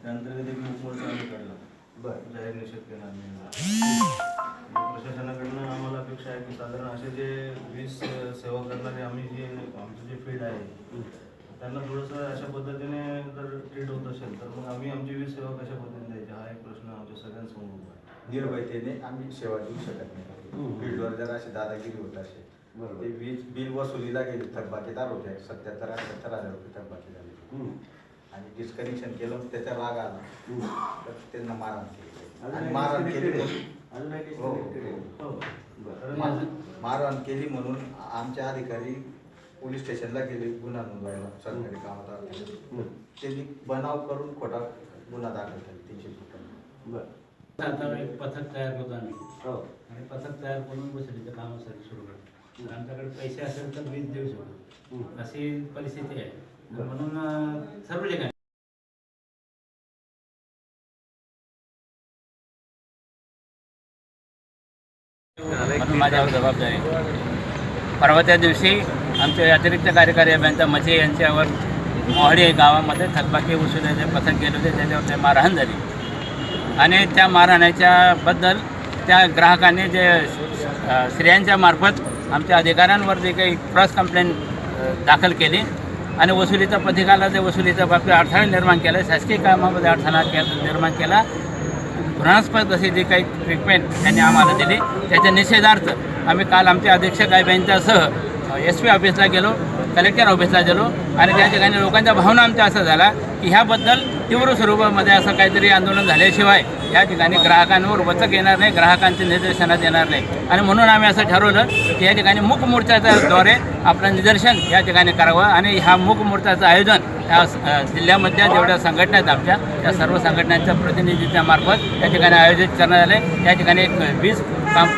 त्यानंतर कधी मूकमोर्चा आम्ही काढला. बरं. जाहीर निषेध केला आम्ही. प्रशासनाकडनं आम्हाला अपेक्षा आहे की साधारण असे जे 20 सेवा करणारे आम्ही जे आमचं जे फील्ड आहे त्यांना थोडंसं अशा पद्धतीने जर ट्रीट होत असेल तर मग आम्ही आमची 20 सेवा कशा पद्धतीने द्यायची हा एक प्रश्न आमच्या सगळ्यांसमोर उभा आहे. निर्भयतेने आम्ही सेवा देऊ शकत नाही. फील्डवर जर अशी दादागिरी होत असेल ते वीज बिल वसुलीला गेले, थकबाकीदार होते, 77-78 हजार रुपये थकबाकी झाले आणि डिस्कनेक्शन केलं, त्याचा राग आला तर त्यांना मारहाण केली आणि मारहाण केली म्हणून आमचे अधिकारी पोलीस स्टेशनला गेले गुन्हा नोंदवायला. सरकारी कामात त्यांनी बनाव करून खोटा गुन्हा दाखल केला 300 फुटांना. आता एक पथक तयार करतो आम्ही आणि पथक तयार करून वसुलीच्या कामासाठी सुरू करतो. आमच्याकडे पैसे असेल तर वीज देऊ शकतो अशी परिस्थिती आहे. म्हणून सर्व ठिकाणी म्हणून माझ्यावर जबाबदारी. परवा त्या दिवशी आमचे अतिरिक्त कार्यकारी अभियंता मचे यांच्यावर मोहाडी गावामध्ये थकबाकी वसुलीचे पथक गेले होते. त्याच्यावर ते मारहाण झाली आणि त्या मारहाणाच्या बद्दल त्या ग्राहकांनी जे स्त्रियांच्या मार्फत आमच्या अधिकाऱ्यांवर जे काही क्रॉस कंप्लेंट दाखल केली आणि वसुलीच्या पथकाला जे वसुलीच्या बाबतीत अडथळा निर्माण केला, शासकीय कामामध्ये अडथळा निर्माण केला, घृणास्पद अशी जी काही ट्रीटमेंट त्यांनी आम्हाला दिली त्याच्या निषेधार्थ आम्ही काल आमच्या अधीक्षक साहेबांच्यासह SP ऑफिसला गेलो, कलेक्टर ऑफिसला गेलो आणि त्या ठिकाणी लोकांच्या भावना आमच्या असं झाला की ह्याबद्दल तीव्र स्वरूपामध्ये असं काहीतरी आंदोलन झाल्याशिवाय या ठिकाणी ग्राहकांवर वचक येणार नाही, ग्राहकांचे निदर्शनात येणार नाही. आणि म्हणून आम्ही असं ठरवलं की या ठिकाणी मूक मोर्चाच्याद्वारे आपलं निदर्शन या ठिकाणी करावं आणि ह्या मूक मोर्चाचं आयोजन या जिल्ह्यामधल्या जेवढ्या संघटना आहेत आमच्या त्या सर्व संघटनांच्या प्रतिनिधीच्या मार्फत या ठिकाणी आयोजित करण्यात आले. या ठिकाणी एक 20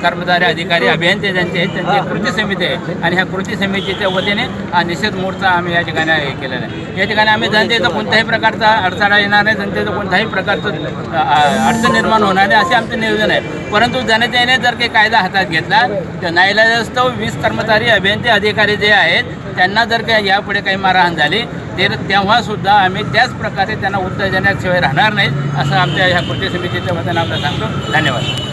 कर्मचारी अधिकारी अभियंते त्यांची एक कृती समिती आहे आणि ह्या कृती समितीच्या वतीने हा निषेध मोर्चा आम्ही या ठिकाणी हे केलेला आहे. या ठिकाणी आम्ही जनतेचा कोणत्याही प्रकारचा अडथळा येणार नाही, जनतेचं कोणत्याही प्रकारचं अडचण निर्माण होणार नाही असे आमचे नियोजन आहे. परंतु जनतेने जर काही कायदा हातात घेतला तर नाईलाजास्तव 20 कर्मचारी अभियंते अधिकारी जे आहेत त्यांना जर काही यापुढे काही मारहाण झाली तर तेव्हासुद्धा आम्ही त्याच प्रकारे त्यांना उत्तर देण्याशिवाय राहणार नाहीत असं आमच्या ह्या कृती समितीच्या वतीने आपल्याला सांगतो. धन्यवाद.